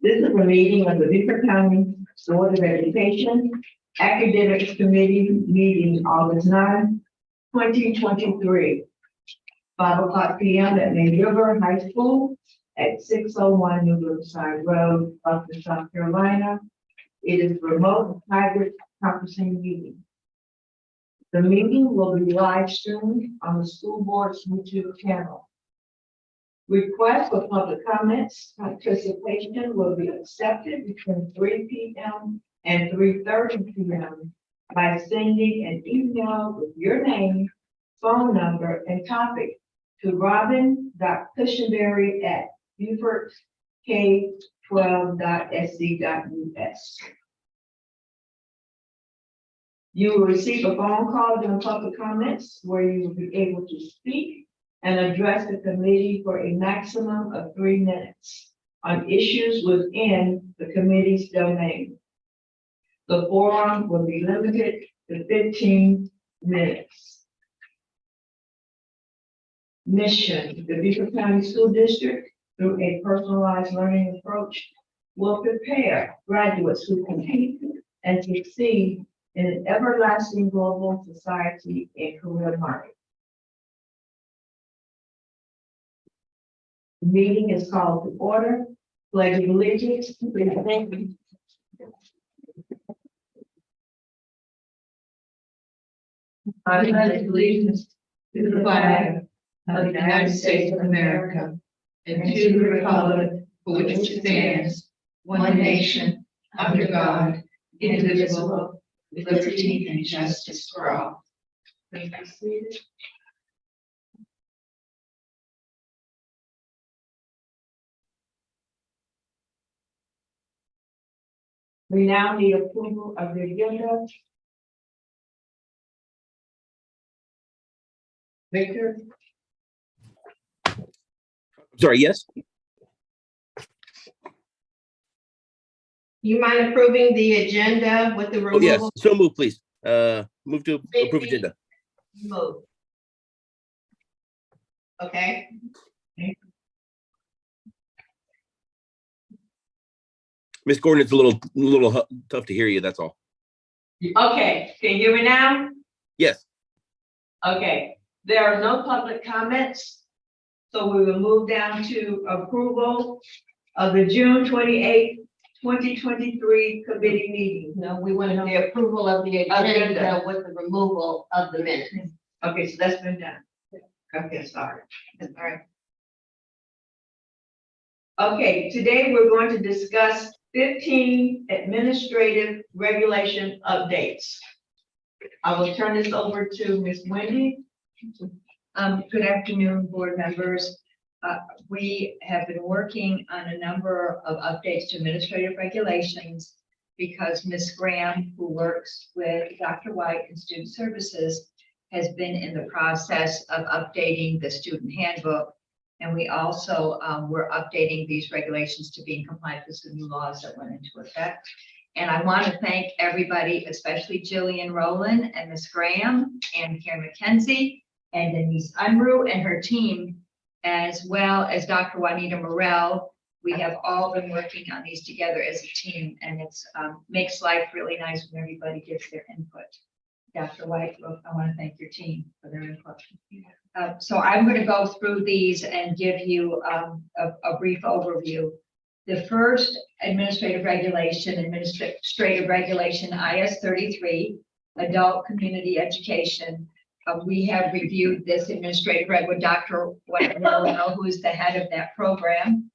This is a meeting of the Beaufort County Board of Education Academics Committee meeting August 9, 2023. 5:00 p.m. at May River High School at 601 New Riverside Road, Buckner, South Carolina. It is remote hybrid conferencing meeting. The meeting will be live streamed on the school board's YouTube channel. Requests for public comments, participation will be accepted between 3 p.m. and 3:30 p.m. by sending an email with your name, phone number, and topic to robin.cushionberry@beaufortk12.sc.us. You will receive a phone call during public comments where you will be able to speak and address the committee for a maximum of 3 minutes on issues within the committee's domain. The forum will be limited to 15 minutes. Mission: the Beaufort County School District, through a personalized learning approach, will prepare graduates who compete and succeed in an everlasting global society and career market. The meeting is called to order. Pledge of allegiance. I pledge allegiance to the flag of the United States of America and to the republic for which it stands, one nation, under God, indivisible, with liberty and justice for all. Please be seated. We now need approval of the agenda. Victor? Sorry, yes? You mind approving the agenda with the Oh, yes. removal? So move, please. Move to approve agenda. Move. Okay. Ms. Gordon, it's a little tough to hear you, that's all. Okay, can you hear me now? Yes, Okay, there are no public comments. So we will move down to approval of the June 28th, 2023 committee meeting. No, we want the approval of the agenda with the removal of the minutes. Okay, so that's been done. Okay, sorry. All right. Okay, today we're going to discuss 15 administrative regulation updates. I will turn this over to Ms. Wendy. Good afternoon, board members. We have been working on a number of updates to administrative regulations because Ms. Graham, who works with Dr. White in Student Services, has been in the process of updating the student handbook. And we also were updating these regulations to be in compliance with the new laws that went into effect. And I want to thank everybody, especially Jillian Rowland and Ms. Graham and Karen McKenzie and Denise Unruh and her team, as well as Dr. Juanita Morel. We have all been working on these together as a team, and it's makes life really nice when everybody gives their input. Dr. White, I want to thank your team for their input. So I'm going to go through these and give you a brief overview. The first administrative regulation IS 33, Adult Community Education. We have reviewed this administrative reg with Dr. White, who is the head of that program.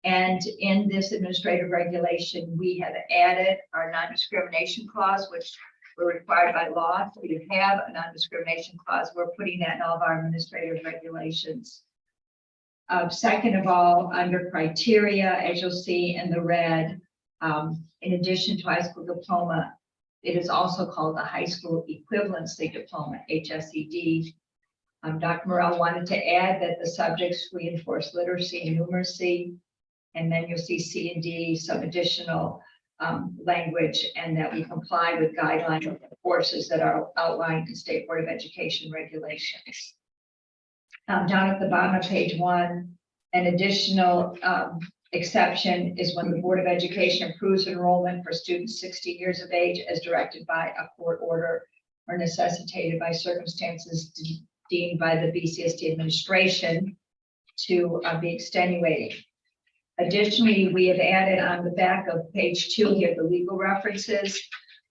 And in this administrative regulation, we have added our non-discrimination clause, which we're required by law to have a non-discrimination clause. We're putting that in all of our administrative regulations. Second of all, under criteria, as you'll see in the red, in addition to high school diploma, it is also called the high school equivalency diploma, HSED. Dr. Morel wanted to add that the subjects reinforce literacy and numeracy, and then you'll see C and D, some additional language, and that we comply with guidelines of courses that are outlined in State Board of Education regulations. Down at the bottom of page 1, an additional exception is when the Board of Education approves enrollment for students 16 years of age as directed by a court order or necessitated by circumstances deemed by the BCSD administration to be extenuating. Additionally, we have added on the back of page 2 here, the legal references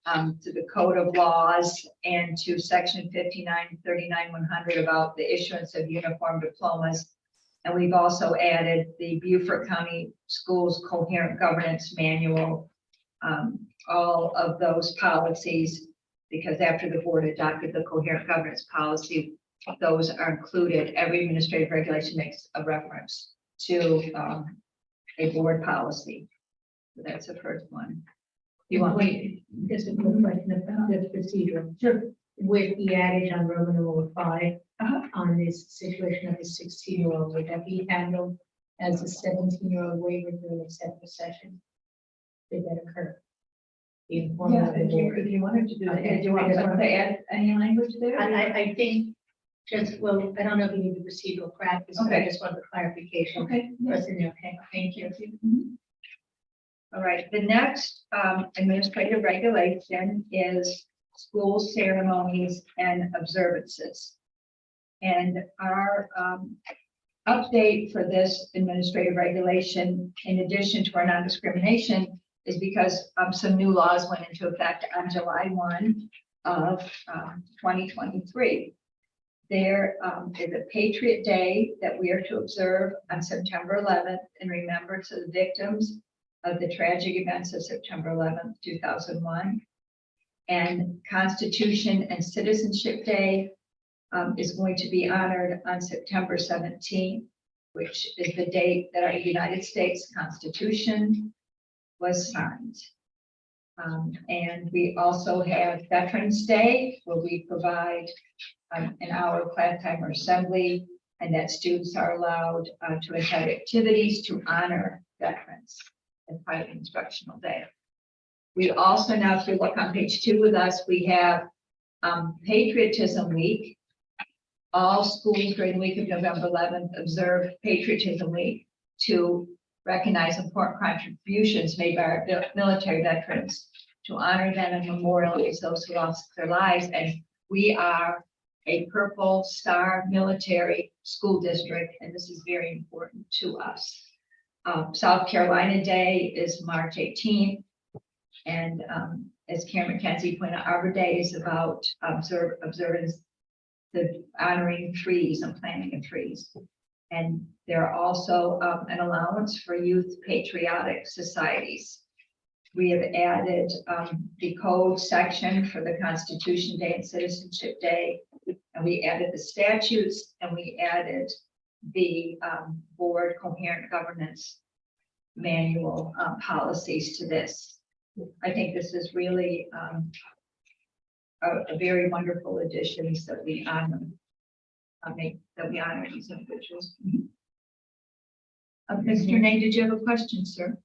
to the Code of Laws and to section 5939-100 about the issuance of uniform diplomas. And we've also added the Beaufort County Schools Coherent Governance Manual, all of those policies, because after the board adopted the coherent governance policy, those are included. Every administrative regulation makes a reference to a board policy. So that's the first one. You want me? Just a quick question about the procedure. Sure. With the adage on Roman numeral 5, on this situation of a 16-year-old, would that be handled as a 17-year-old waiver during executive session? Did that occur? The informant of the board. If you wanted to do that, Okay. do you want to add any language there? I think just, well, I don't know if you need the procedural practice, but I Okay. just want the clarification. Okay. Yes. Okay, thank you. All right, the next administrative regulation is school ceremonies and observances. And our update for this administrative regulation, in addition to our non-discrimination, is because some new laws went into effect on July 1 of 2023. There is a Patriot Day that we are to observe on September 11th in remembrance of the victims of the tragic events of September 11th, 2001. And Constitution and Citizenship Day is going to be honored on September 17th, which is the date that our United States Constitution was signed. And we also have Veterans Day, where we provide an hour class time or assembly, and that students are allowed to attend activities to honor veterans as part of the instructional day. We also, now if you look on page 2 with us, we have Patriotism Week. All schools during the week of November 11th observe Patriotism Week to recognize important contributions made by our military veterans, to honor them and memorialize those who lost their lives. And we are a Purple Star military school district, and this is very important to us. South Carolina Day is March 18th. And as Karen McKenzie pointed out, Arbor Day is about observance, the honoring trees and planting of trees. And there are also an allowance for youth patriotic societies. We have added the code section for the Constitution Day and Citizenship Day. And we added the statutes, and we added the board coherent governance manual policies to this. I think this is really a very wonderful additions that we honor. That we honor these individuals. Mr. Nay, did you have a question, sir?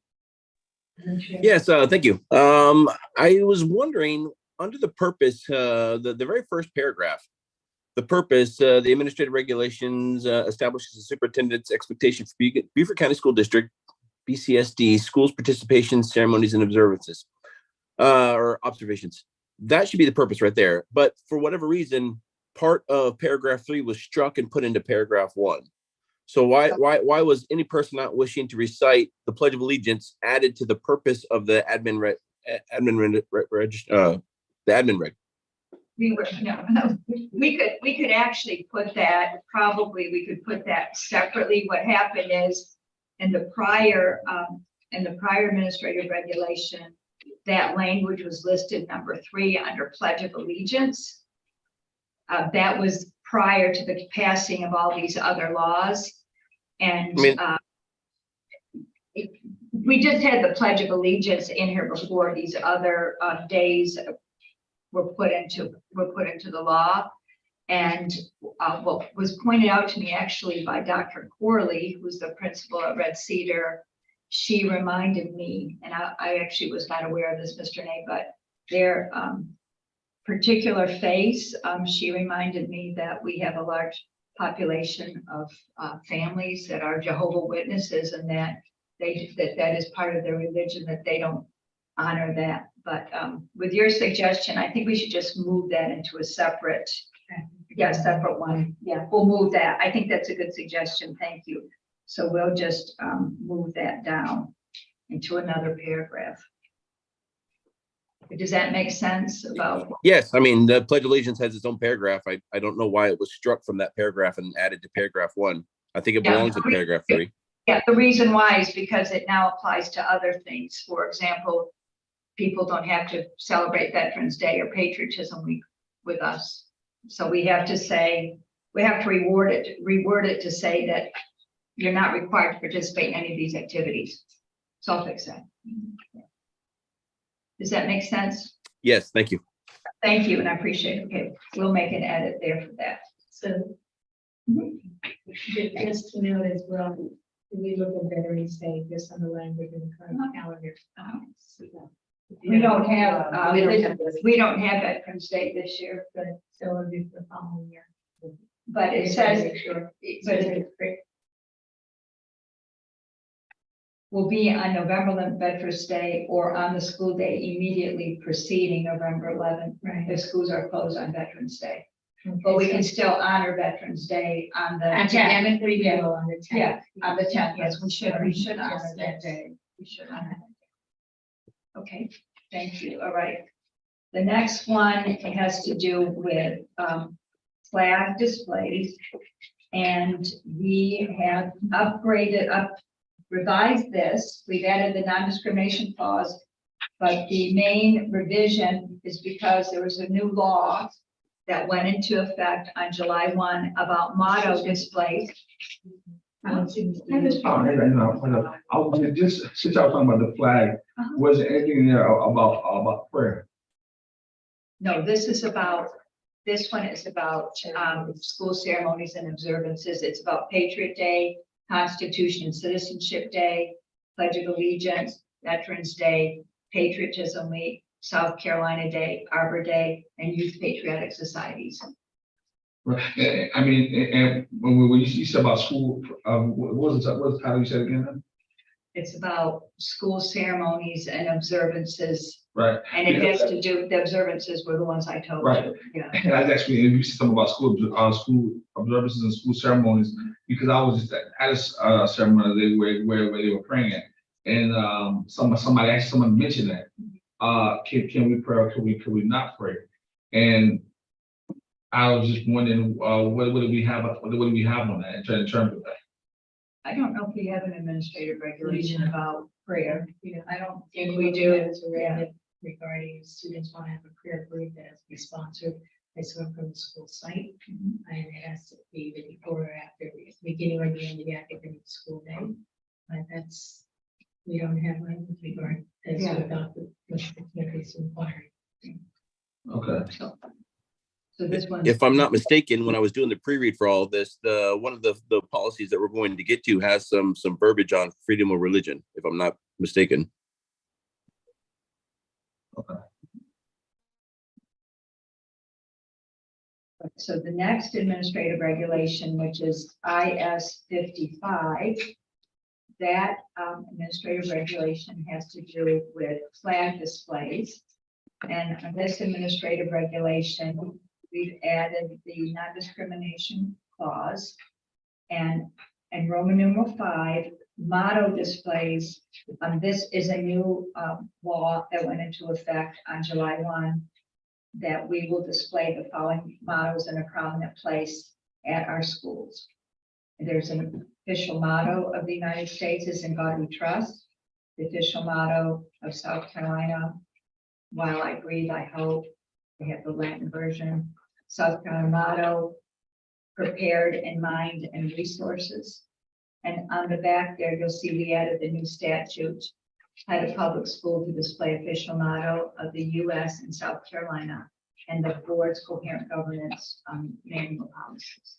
Yes, thank you. I was wondering, under the purpose, the very first paragraph, the purpose, the administrative regulations establishes the superintendent's expectation for Beaufort County School District, BCSD, schools participation, ceremonies, and observances, or observations. That should be the purpose right there. But for whatever reason, part of paragraph 3 was struck and put into paragraph 1. So why was any person not wishing to recite the Pledge of Allegiance added to the purpose of the admin reg? We could actually put that, probably we could put that separately. What happened is in the prior administrative regulation, that language was listed number 3 under Pledge of Allegiance. That was prior to the passing of all these other laws. And we just had the Pledge of Allegiance in here before these other days were put into the law. And what was pointed out to me actually by Dr. Corley, who's the principal at Red Cedar, she reminded me, and I actually was not aware of this, Mr. Nay, but their particular phase, she reminded me that we have a large population of families that are Jehovah's Witnesses, and that that is part of their religion, that they don't honor that. But with your suggestion, I think we should just move that into a separate, separate one. Yeah, we'll move that. I think that's a good suggestion. Thank you. So we'll just move that down into another paragraph. Does that make sense about? Yes, I mean, the Pledge of Allegiance has its own paragraph. I don't know why it was struck from that paragraph and added to paragraph 1. I think it Yeah. belongs in paragraph 3. Yeah, the reason why is because it now applies to other things. For example, people don't have to celebrate Veterans Day or Patriotism Week with us. So we have to say, we have to reword it to say that you're not required to participate in any of these activities. So I'll fix that. Does that make sense? Yes, thank you. Thank you, and I appreciate it. Okay, we'll make an edit there for that. So just to note as well, we look at Veterans Day, just on the language in the current calendar. We don't have, we don't have Veterans Day this year, But so it'll be for the following year. but it says, Make sure. but it will be on November 11th, Veterans Day, or on the school day immediately preceding November 11th. Right. If schools are closed on Veterans Day, but we can still honor Veterans Day on the 10th. Academically, we will on the 10th. Yeah, on the 10th, yes, we should honor that day. We should honor that day. Okay, thank you. All right. The next one has to do with flag displays. And we have revised this. We've added the non-discrimination clause. But the main revision is because there was a new law that went into effect on July 1 about motto displays. I was just, since I was talking about the flag, was there anything in there about prayer? No, this one is about school ceremonies and observances. It's about Patriot Day, Constitution and Citizenship Day, Pledge of Allegiance, Veterans Day, Patriotism Week, South Carolina Day, Arbor Day, and Youth Patriotic Societies. Right. I mean, and when you said about school, what was how you said it again? It's about school ceremonies and observances. Right. And it has to do, the observances were the ones I told Right. you. Yeah. And I actually, you said something about school observances and school ceremonies, because I was just at a ceremony where they were praying at. And someone mentioned that. Can we pray or can we not pray? And I was just wondering, what do we have on that in terms of that? I don't know if we have an administrative regulation about prayer. Yeah. I don't think we do. It's already regarding students want to have a prayer group that has to be sponsored by someone from the school site. And it has to be the before or after the beginning or the end of the academic school day. But we don't have one with regard as to adopt the committee's inquiry. Okay. So this one. If I'm not mistaken, when I was doing the pre-read for all of this, one of the policies that we're going to get to has some verbiage on freedom of religion, if I'm not mistaken. Okay. So the next administrative regulation, which is IS 55, that administrative regulation has to do with flag displays. And on this administrative regulation, we've added the non-discrimination clause, and Roman numeral 5, motto displays. This is a new law that went into effect on July 1, that we will display the following mottos in a prominent place at our schools. There's an official motto of the United States is "In God We Trust." The official motto of South Carolina, "While I breathe, I hope." They have the Latin version. South Carolina motto, "Prepared in mind and resources." And on the back there, you'll see we added the new statute, at a public school to display official motto of the U.S. and South Carolina and the board's coherent governance manual policies.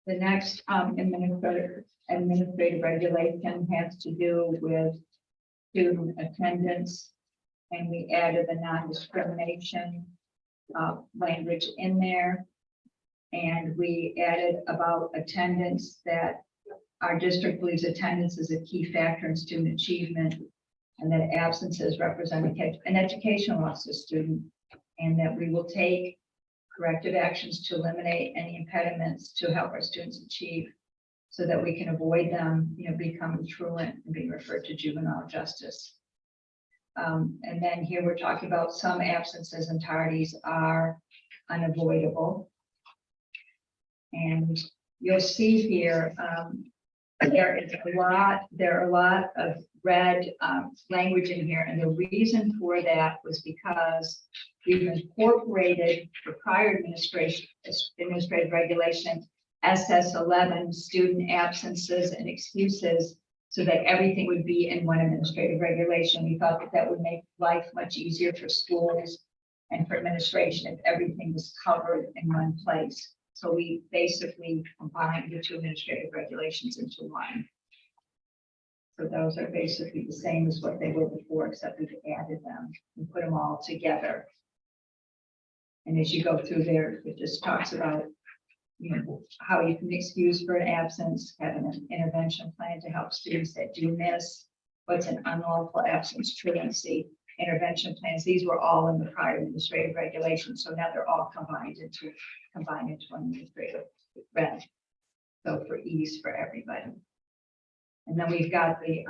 The next administrative regulation has to do with student attendance, and we added the non-discrimination language in there. And we added about attendance, that our district believes attendance is a key factor in student achievement, and that absences represent an educational loss to student, and that we will take corrective actions to eliminate any impediments to help our students achieve, so that we can avoid them, becoming truant and being referred to juvenile justice. And then here we're talking about some absences and tardies are unavoidable. And you'll see here, there are a lot of red language in here, and the reason for that was because we've incorporated the prior administrative regulation, SS11, student absences and excuses, so that everything would be in one administrative regulation. We thought that that would make life much easier for schools and for administration if everything was covered in one place. So we basically combined the two administrative regulations into one. So those are basically the same as what they were before, except we've added them and put them all together. And as you go through there, it just talks about, how you can excuse for an absence, have an intervention plan to help students that do miss, what's an unlawful absence, truancy, intervention plans. These were all in the prior administrative regulations, so now they're all combined into one administrative reg. So for ease for everybody. And then we've got the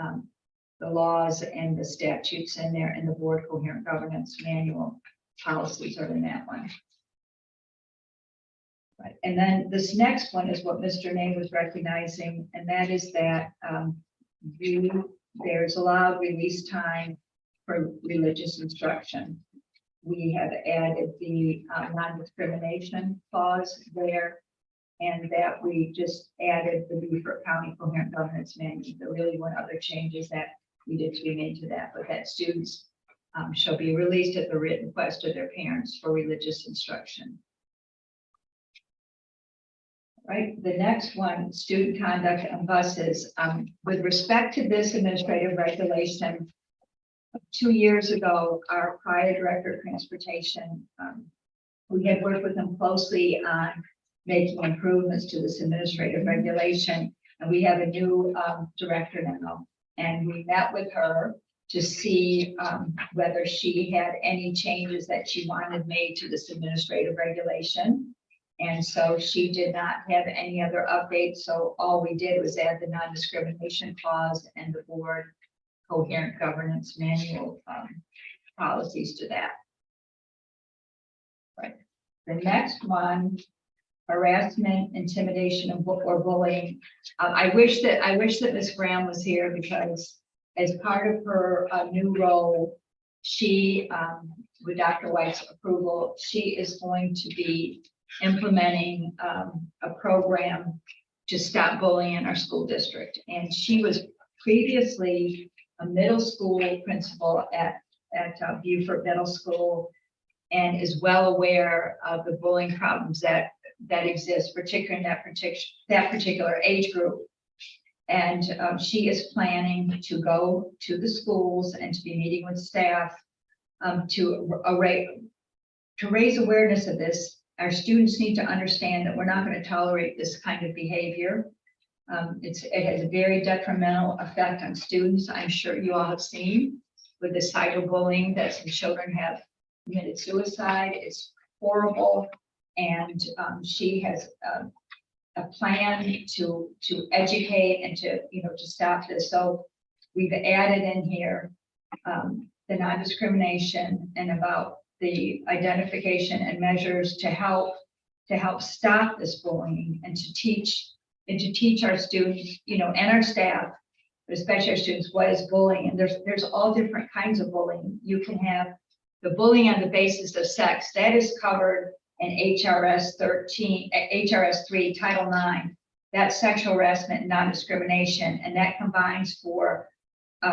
laws and the statutes in there, and the board coherent governance manual policies are in that one. Right. And then this next one is what Mr. Name was recognizing, and that is that there's allowed release time for religious instruction. We have added the non-discrimination clause there, and that we just added the Beaufort County Coherent Governance Manual. There really weren't other changes that needed to be made to that, but that students shall be released at the written request of their parents for religious instruction. Right, the next one, student conduct on buses. With respect to this administrative regulation, 2 years ago, our prior director of transportation, we had worked with them closely on making improvements to this administrative regulation. And we have a new director now, and we met with her to see whether she had any changes that she wanted made to this administrative regulation. And so she did not have any other updates. So all we did was add the non-discrimination clause and the board coherent governance manual policies to that. Right. The next one, harassment, intimidation, or bullying. I wish that Ms. Graham was here, because as part of her new role, she, with Dr. White's approval, she is going to be implementing a program to stop bullying in our school district. And she was previously a middle school principal at Beaufort Middle School, and is well aware of the bullying problems that exist, particularly in that particular age group. And she is planning to go to the schools and to be meeting with staff to raise awareness of this. Our students need to understand that we're not going to tolerate this kind of behavior. It has a very detrimental effect on students. I'm sure you all have seen with the cyberbullying that some children have committed suicide. It's horrible. And she has a plan to educate and to stop this. So we've added in here the non-discrimination and about the identification and measures to help stop this bullying, and to teach our students, and our staff, but especially our students, what is bullying. And there's all different kinds of bullying. You can have the bullying on the basis of sex, that is covered in HRS 3, Title 9. That's sexual harassment and non-discrimination, and that combines for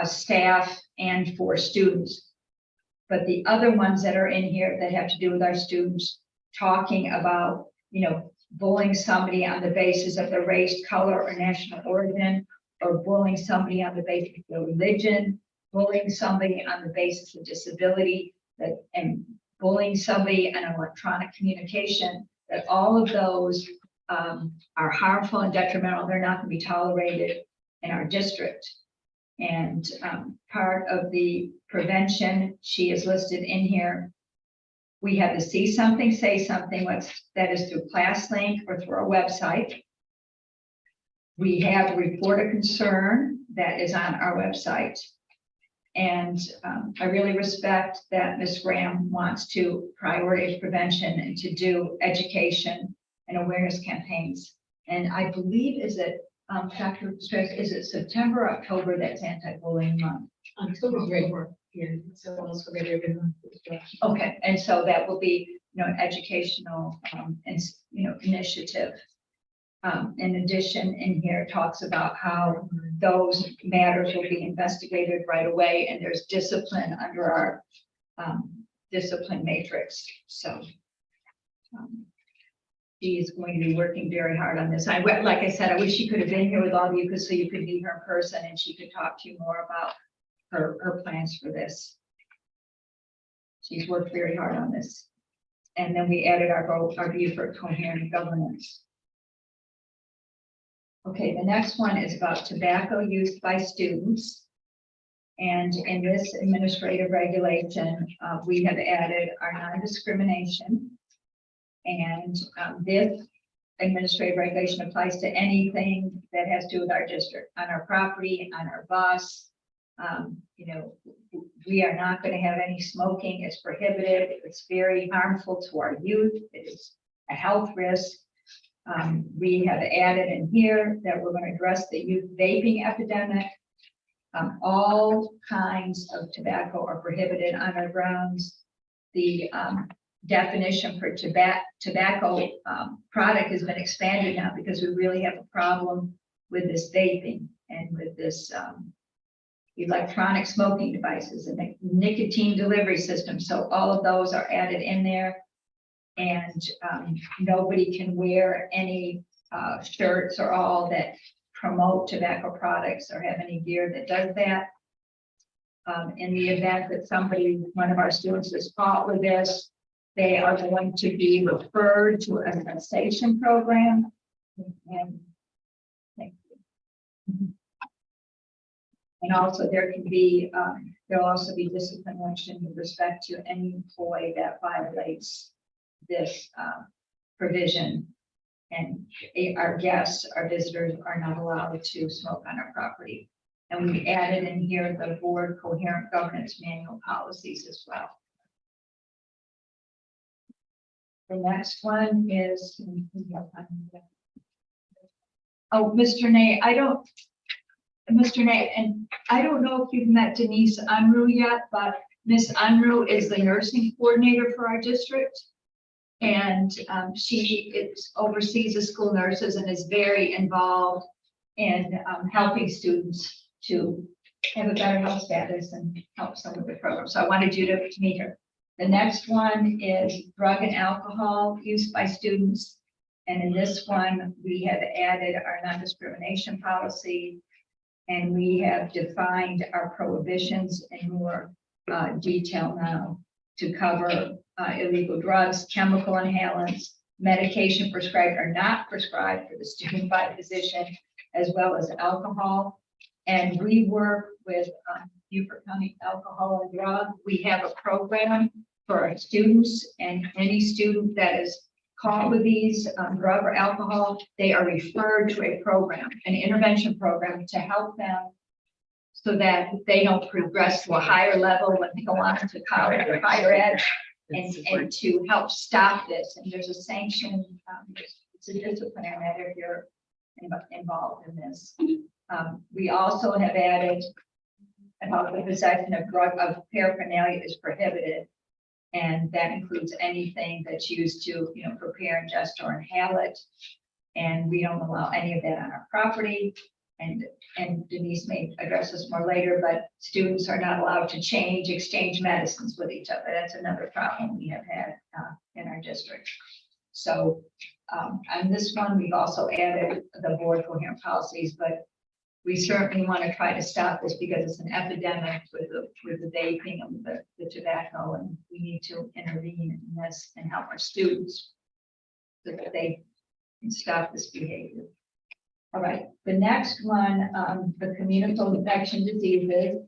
staff and for students. But the other ones that are in here that have to do with our students, talking about, bullying somebody on the basis of their race, color, or national origin, or bullying somebody on the basis of their religion, bullying somebody on the basis of disability, and bullying somebody on electronic communication. that all of those are harmful and detrimental. They're not going to be tolerated in our district. And part of the prevention, she is listed in here. We have the See Something, Say Something, that is through ClassLink or through our website. We have a Report a Concern that is on our website. And I really respect that Ms. Graham wants to prioritize prevention and to do education and awareness campaigns. And I believe, is it, Dr. Strauss, is it September, October, that's anti-bullying month? October is great work. Yeah, so also very good one. Okay, and so that will be, an educational, and, initiative. In addition, in here it talks about how those matters will be investigated right away, and there's discipline under our discipline matrix. So she is going to be working very hard on this. Like I said, I wish she could have been here with all of you, so you could meet her in person and she could talk to you more about her plans for this. She's worked very hard on this. And then we added our view for coherent governance. Okay, the next one is about tobacco use by students. And in this administrative regulation, we have added our non-discrimination. And this administrative regulation applies to anything that has to do with our district, on our property, on our bus. We are not going to have any smoking. It's prohibited. It's very harmful to our youth. It is a health risk. We have added in here that we're going to address the youth vaping epidemic. All kinds of tobacco are prohibited on our grounds. The definition for tobacco product has been expanded now because we really have a problem with this vaping and with this electronic smoking devices and the nicotine delivery system. So all of those are added in there. And nobody can wear any shirts or all that promote tobacco products or have any gear that does that. In the event that one of our students is caught with this, they are going to be referred to a cessation program. And thank you. And also there'll also be discipline action with respect to any employee that violates this provision. And our guests, our visitors are not allowed to smoke on our property. And we added in here the board coherent governance manual policies as well. The next one is, Mr. Nay, and I don't know if you've met Denise Unruh yet, but Miss Unruh is the nursing coordinator for our district. And she oversees the school nurses and is very involved in helping students to have a better health status and help some of the programs. So I wanted you to meet her. The next one is drug and alcohol use by students. And in this one, we have added our non-discrimination policy, and we have defined our prohibitions in more detail now to cover illegal drugs, chemical inhalants, medication prescribed or not prescribed for the student by physician, as well as alcohol. And we work with Beaufort County Alcohol and Drug. We have a program for our students, and any student that is caught with these drug or alcohol, they are referred to a program, an intervention program, to help them so that they don't progress to a higher level when they go on to college or higher ed, and to help stop this. And there's a sanction, it's a disciplinary matter if you're involved in this. We also have added about the possession of paraphernalia is prohibited. And that includes anything that's used to, prepare, ingest, or inhale it. And we don't allow any of that on our property. And Denise may address this more later, but students are not allowed to exchange medicines with each other. That's another problem we have had in our district. So on this one, we've also added the board coherent policies, but we certainly want to try to stop this because it's an epidemic with the vaping and the tobacco, and we need to intervene in this and help our students. so that they can stop this behavior. All right, the next one, the communicable infection diseases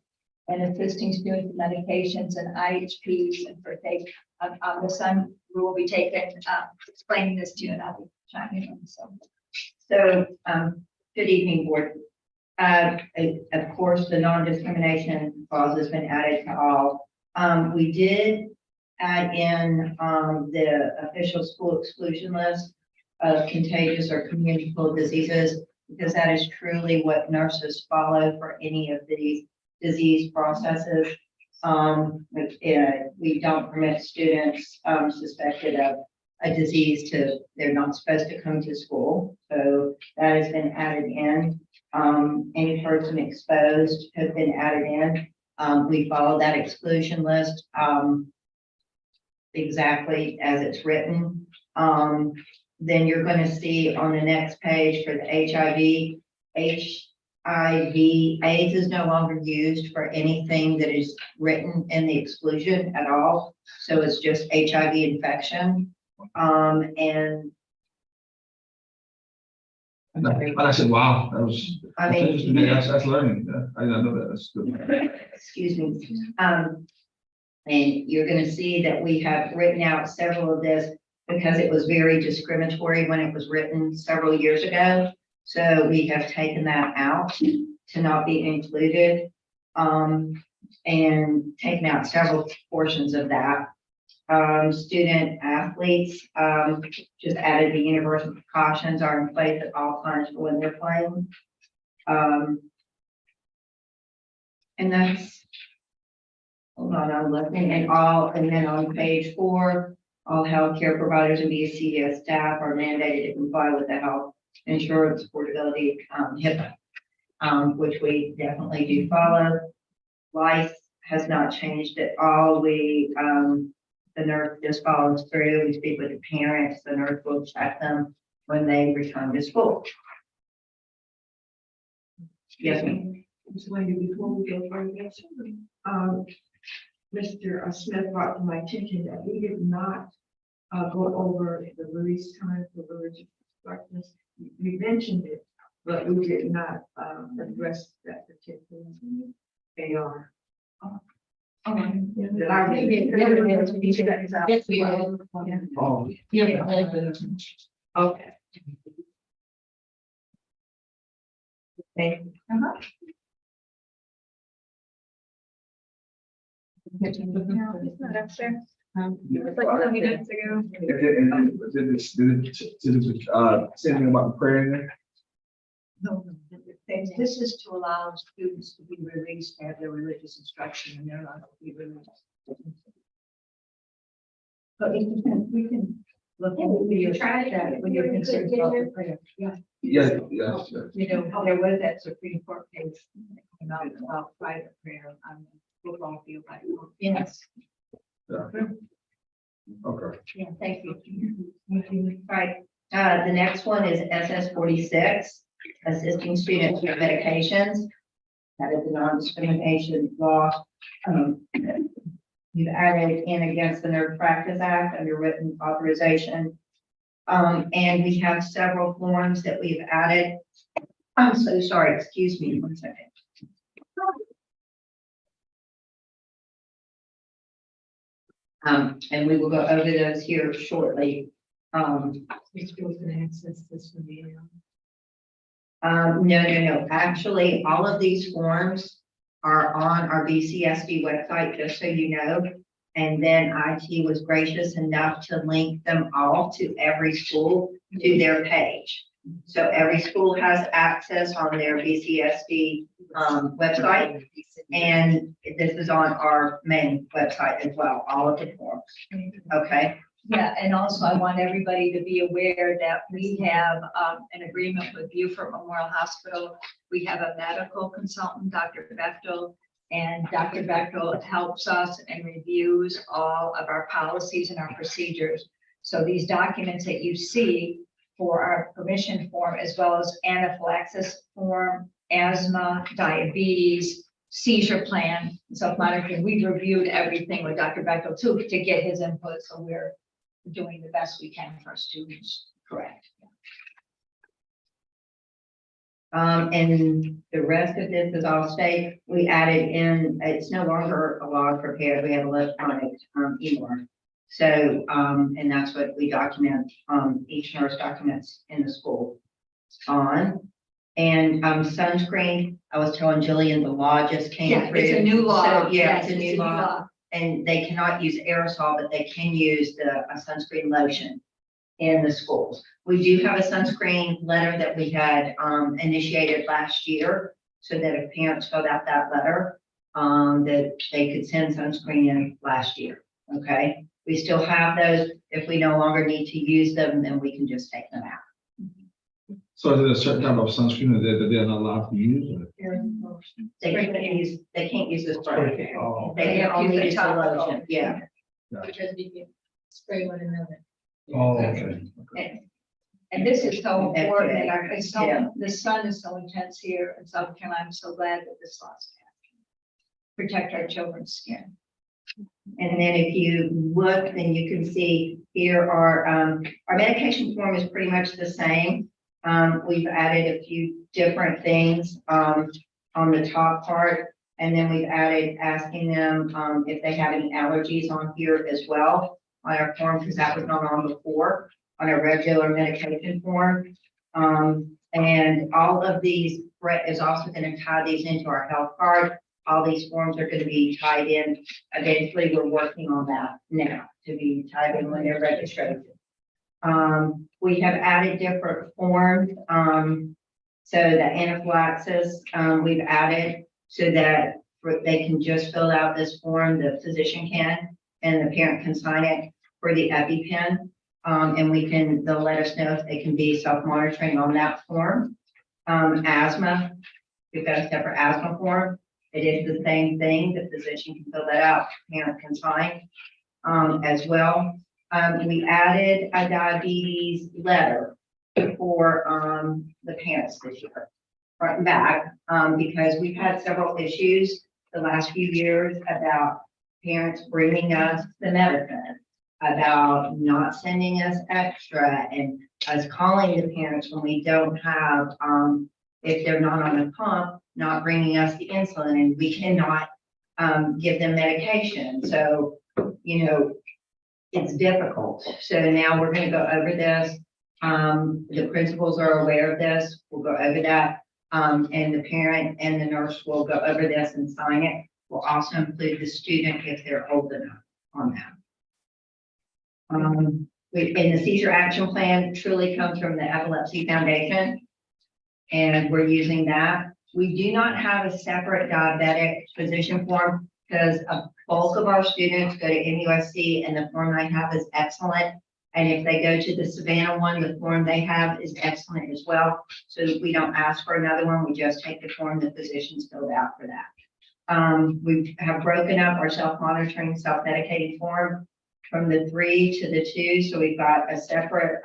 and assisting students with medications and IHPs and for take, the son, we will be taking, explaining this to you and I'll be chiming in, so. So, good evening, board. Of course, the non-discrimination clause has been added to all. We did add in, the official school exclusion list of contagious or communicable diseases, because that is truly what nurses follow for any of these disease processes. We don't permit students, suspected of a disease they're not supposed to come to school. So that has been added in. Any person exposed has been added in. We follow that exclusion list, exactly as it's written. Then you're going to see on the next page for the HIV, AIDS is no longer used for anything that is written in the exclusion at all. So it's just HIV infection. And I said, wow, that was, I mean, that's learning. Yeah, I didn't know that. That's good. excuse me. And you're going to see that we have written out several of this because it was very discriminatory when it was written several years ago. So we have taken that out to not be included, and taken out several portions of that. Student athletes, just added the universal precautions are in place at all times for when they're playing. And that's, hold on, I'm looking at all, and then on page 4, all healthcare providers and BCS staff are mandated to comply with the health insurance affordability, HIPAA, which we definitely do follow. Life has not changed at all. We, the nurse just follows through. We speak with the parents. The nurse will check them when they return to school. Yes, ma'am. Ms. Wendy, before we go further, Mr. Smith brought to my attention that we did not go over the release time for religious instructors. We mentioned it, but we did not address that particular AR. Yes, we will. Oh, Okay. Thank you. say anything about the prayer in there? No, this is to allow students to be released to have their religious instruction and they're not to be released. But we can look into your try that when you're concerned about the prayer. Yeah. Yes, yes, yes. You know, there was that Supreme Court case about private prayer on the football field. Yes. Yeah. Okay. Yeah, thank you. Right. The next one is SS 46, assisting students with medications. That is the non-discrimination law. You've added in against the Nurse Practice Act under written authorization. And we have several forms that we've added. I'm so sorry, excuse me, 1 second. And we will go over those here shortly. Which goes and access this from the. No. Actually, all of these forms are on our BCSD website, just so you know. And then IT was gracious enough to link them all to every school to their page. So every school has access on their BCSD website. And this is on our main website as well, all of the forms. Okay. Yeah, and also I want everybody to be aware that we have an agreement with Beaufort Memorial Hospital. We have a medical consultant, Dr. Bechtel, and Dr. Bechtel helps us and reviews all of our policies and our procedures. So these documents that you see for our permission form, as well as anaphylaxis form, asthma, diabetes, seizure plan, self-monitoring, we've reviewed everything with Dr. Bechtel too, to get his input. So doing the best we can for our students. Correct. And the rest of this is all state. We added in, it's no longer a law prepared, we have electronic, e-learn. So, and that's what we document, each nurse documents in the school on. And, sunscreen, I was telling Jillian, the law just came Yeah, through. it's a new law. So, yeah, Yes, it's a new law. And they cannot use aerosol, but they can use a sunscreen lotion in the schools. We do have a sunscreen letter that we had initiated last year, so that if parents filled out that letter, that they could send sunscreen in last year, okay? We still have those. If we no longer need to use them, then we can just take them out. So is there a certain type of sunscreen that they're not allowed to use? They can't use the spray. Oh, They can only use the lotion, yeah. Because we can spray one another. oh, okay. And this is so important, and it's Yeah. so, the sun is so intense here in South Carolina. I'm so glad that this law's passed. Protect our children's skin. And then if you look, then you can see here our medication form is pretty much the same. We've added a few different things, on the top part. And then we've added asking them, if they have any allergies on here as well on our form, because that was not on before, on a regular medication form. And all of these, Brett is also going to tie these into our health card. All these forms are going to be tied in. Eventually, we're working on that now to be tied in when they're registered. We have added different forms. So the anaphylaxis, we've added so that they can just fill out this form, the physician can, and the parent can sign it for the EpiPen. And they'll let us know if they can be self-monitoring on that form. Asthma, we've got a separate asthma form. It is the same thing. The physician can fill that out, parent can sign, as well. We added a diabetes letter for, the parents this year, front and back, because we've had several issues the last few years about parents bringing us the medicine, about not sending us extra, and us calling the parents when we don't have, if they're not on a pump, not bringing us the insulin, and we cannot give them medication. So, you know, it's difficult. So now we're gonna go over this. The principals are aware of this. We'll go over that. And the parent and the nurse will go over this and sign it. We'll also include the student if they're old enough on that. And the seizure action plan truly comes from the Epilepsy Foundation. And we're using that. We do not have a separate diabetic physician form because a bulk of our students go to MUSC and the form I have is excellent. And if they go to the Savannah one, the form they have is excellent as well. So we don't ask for another one. We just take the form the physicians filled out for that. We have broken up our self-monitoring, self-medicating form from the 3 to the 2. So we've got a separate,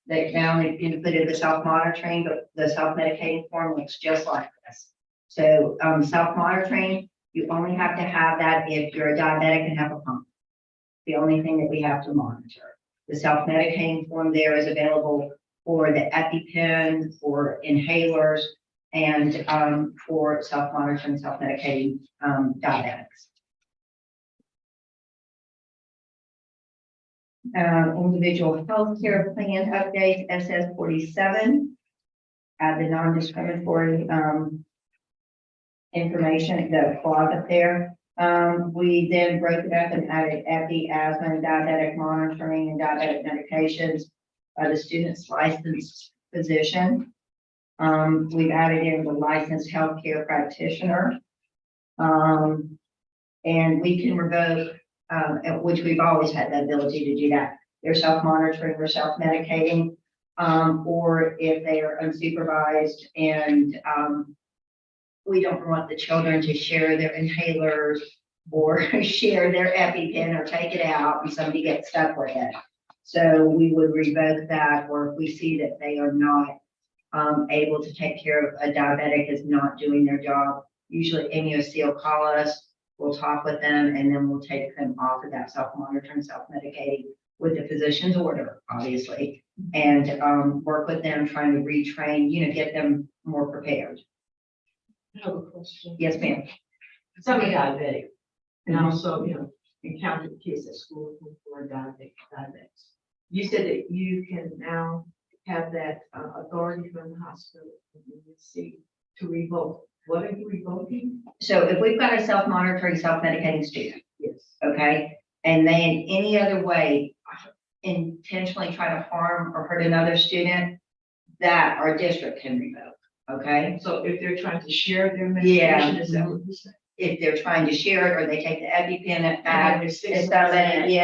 they now included the self-monitoring, but the self-medicating form looks just like this. So self-monitoring, you only have to have that if you're a diabetic and have a pump. The only thing that we have to monitor. The self-medicating form there is available for the EpiPen, for inhalers, and for self-monitoring, self-medicating diabetics. Individual healthcare plan updates, SS 47. Add the non-discriminatory information, the clause up there. We then broke it up and added epi, asthma, and diabetic monitoring and diabetic medications by the student's licensed physician. We've added in the licensed healthcare practitioner. And we can revoke, which we've always had the ability to do that. They're self-monitoring or self-medicating, or if they are unsupervised and we don't want the children to share their inhalers or share their EpiPen or take it out and somebody gets stuck with it. So we would revoke that, or if we see that they are not able to take care of a diabetic is not doing their job. Usually MUSC will call us, we'll talk with them, and then we'll take them off of that self-monitoring, self-medicating. with the physician's order, obviously, and work with them, trying to retrain, get them more prepared. I have a question. Yes, ma'am. So I'm a diabetic, and also, encountered kids at school who are diabetics. You said that you can now have that authority from the hospital and you see to revoke. What are you revoking? So if we've got a self-monitoring, self-medicating student, Yes. okay, and they in any other way intentionally try to harm or hurt another student, that our district can revoke, okay? So if they're trying to share their Yeah. medication, is that what you said? If they're trying to share it, or they take the EpiPen at And back, there's if somebody,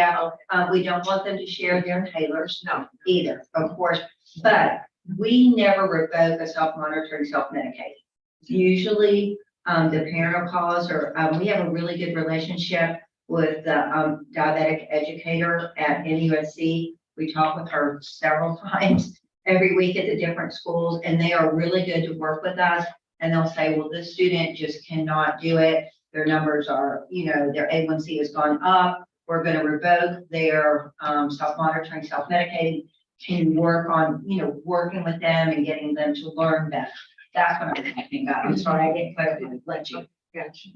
we don't want them to share their inhalers, No. either, of course, but we never revoke a self-monitoring, self-medicating. Usually, the parent will call us, or, we have a really good relationship with the, diabetic educator at NUSC. We talk with her several times every week at the different schools, and they are really good to work with us. And they'll say, well, this student just cannot do it. Their numbers are, their A1C has gone up. We're going to revoke their, self-monitoring, self-medicating. Can you work on, working with them and getting them to learn better? That's what I'm talking about. I'm sorry, I didn't quite let you. Gotcha.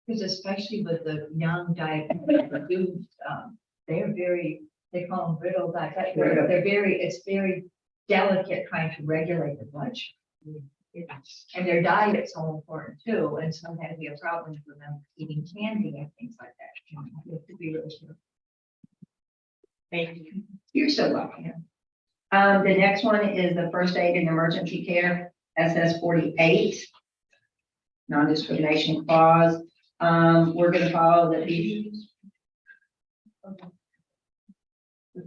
Because especially with the young diabetic youth, they're very, they call them brittle diabetic. Brittle. It's very delicate trying to regulate the blood sugar. And their diet's so important too, and sometimes we have problems with them eating candy and things like that. You have to be really sure. Thank you. You're so welcome. The next one is the first aid and emergency care, SS 48. Non-discrimination clause. We're gonna follow the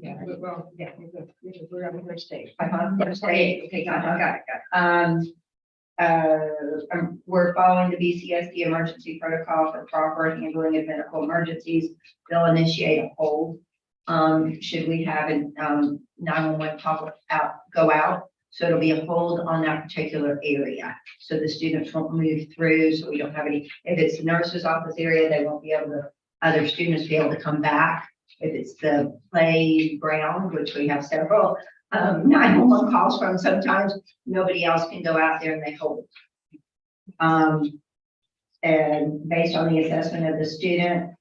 Yeah, we're good. We're on the first stage. First aid. Okay, got it. We're following the BCSD emergency protocol for proper handling of medical emergencies. They'll initiate a hold. Should we have a 911 call go out? So it'll be a hold on that particular area. So the students won't move through, so we don't have any, if it's the nurse's office area, they won't be able to, other students be able to come back. If it's the playground, which we have several 911 calls from, sometimes nobody else can go out there and they hold. And based on the assessment of the student,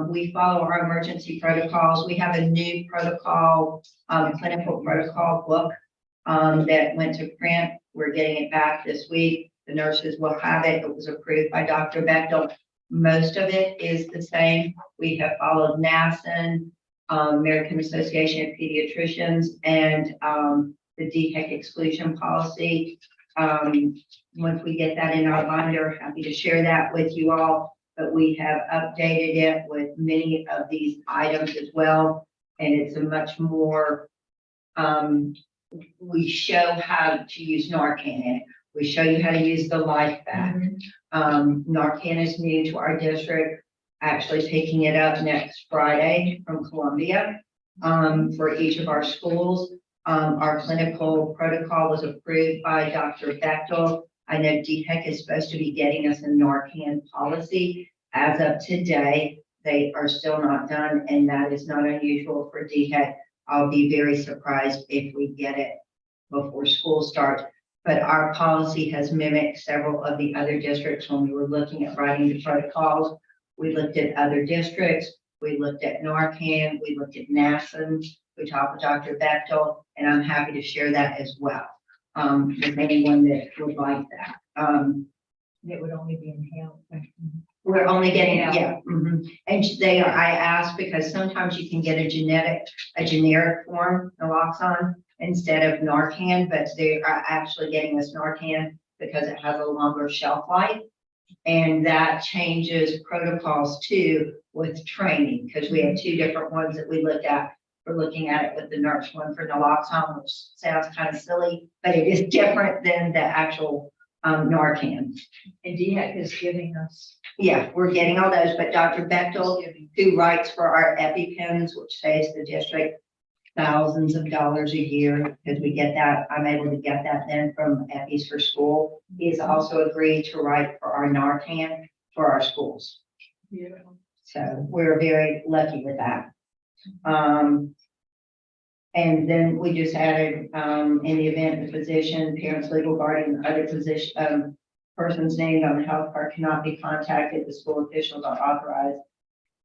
we follow our emergency protocols. We have a new protocol, clinical protocol book that went to print. We're getting it back this week. The nurses will have it. It was approved by Dr. Bechtel. Most of it is the same. We have followed NASN, American Association of Pediatricians, and the DHEC exclusion policy. Once we get that in our binder, happy to share that with you all. But we have updated it with many of these items as well. And it's a much more, we show how to use Narcan in it. We show you how to use the life back. Narcan is new to our district, actually picking it up next Friday from Columbia for each of our schools. Our clinical protocol was approved by Dr. Bechtel. I know DHEC is supposed to be getting us a Narcan policy. As of today, they are still not done, and that is not unusual for DHEC. I'll be very surprised if we get it before school starts. But our policy has mimicked several of the other districts when we were looking at writing the protocols. We looked at other districts, we looked at Narcan, we looked at NASN, we talked with Dr. Bechtel, and I'm happy to share that as well. With anyone that would like that. It would only be inhaled. We're only getting, and they are, I asked because sometimes you can get a generic form, naloxone, instead of Narcan, but they are actually getting us Narcan because it has a longer shelf life. And that changes protocols too with training, because we have two different ones that we looked at. We're looking at it with the nurse one for naloxone, which sounds kind of silly, but it is different than the actual Narcan. And DHEC is giving us. Yeah, we're getting all those, but Dr. Bechtel, who writes for our EpiPens, which saves the district thousands of dollars a year, because we get that, I'm able to get that then from Eppies for School. He's also agreed to write for our Narcan for our schools. Beautiful. So we're very lucky with that. And then we just added, in the event the physician, parents, legal guardian, other position, persons named on the health card cannot be contacted, the school officials are authorized,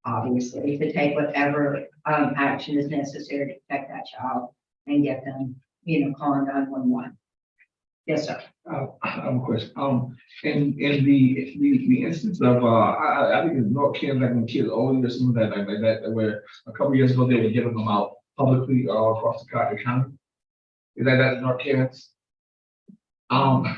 obviously, to take whatever, action is necessary to protect that child and get them, calling 911. Yes, sir. I have a question. In the instance of, I think it's North Carolina, like when kids older or something like that, where a couple years ago they were giving them out publicly all across the county. Is that North Carolina? I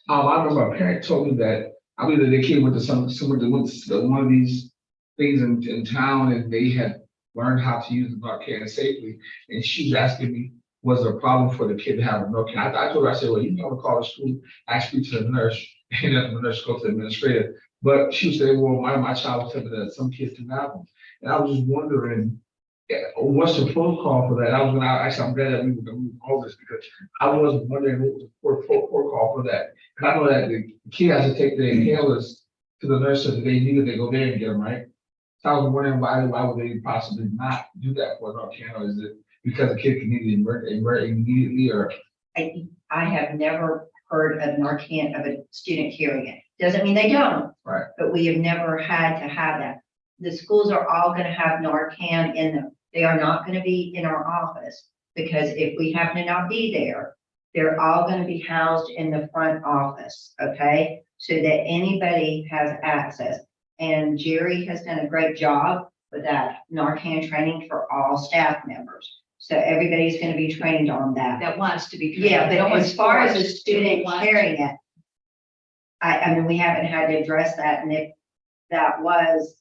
remember a parent told me that, I believe that their kid went to one of these things in town and they had learned how to use the Narcan safely. And she was asking me, was there a problem for the kid to have a Narcan? I told her, I said, well, you can call the school, actually to the nurse, and then the nurse goes to the administrator. But she said, well, my child was telling me that some kids can have them. And I was just wondering, what's the protocol for that? I'm glad that we were going to move all this because I was wondering what was the protocol for that. Because I know that the kid has to take their inhalers to the nurse so that they need it, they go there and get them, right? So I was wondering why would they possibly not do that for Narcan, or is it because the kid can need it immediately, or? I have never heard of Narcan of a student carrying it. Doesn't mean they don't. Right. But we have never had to have that. The schools are all gonna have Narcan in them. They are not gonna be in our office, because if we happen to not be there, they're all gonna be housed in the front office, okay? So that anybody has access. And Jerry has done a great job with that Narcan training for all staff members. So everybody's gonna be trained on that. That wants to be. trained. Yeah, No but one's as far as a forced to student want carrying it, I mean, we haven't had to address that, and if that was,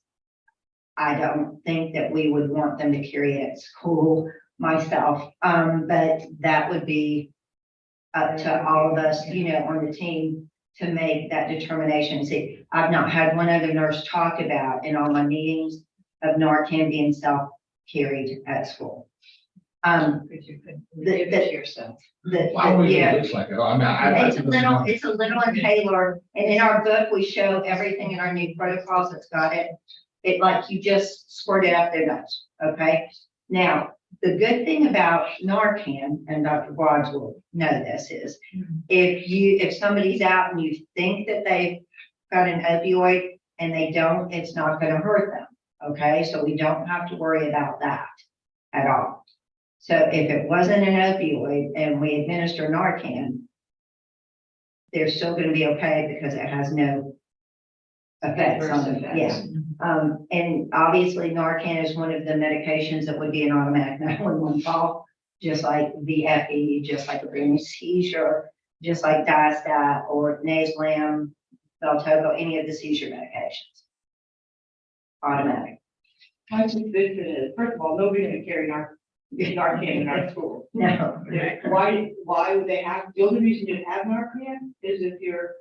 I don't think that we would want them to carry it at school myself, but that would be up to all of us, on the team to make that determination. See, I've not had one other nurse talk about in all my meetings of Narcan being self-carried at school. Because you could give it to yourself. Why would Yeah. it look like it? I mean, It's a little inhaler, and in our book, we show everything in our new protocols that's got it. It like you just squirt it up their nose, okay? Now, the good thing about Narcan, and Dr. Watts will know this, is if somebody's out and you think that they've got an opioid and they don't, it's not gonna hurt them, okay? So we don't have to worry about that at all. So if it wasn't an opioid and we administer Narcan, they're still gonna be okay because it has no effects on them, yeah. And obviously Narcan is one of the medications that would be an automatic 911 call, just like VFE, just like a brain seizure, just like Diastat or Nasolam, Valtoco, any of the seizure medications. Automatic. My suspicion is, first of all, nobody's gonna carry Narcan in our school. No. Why would they have, the only reason you have Narcan is if you're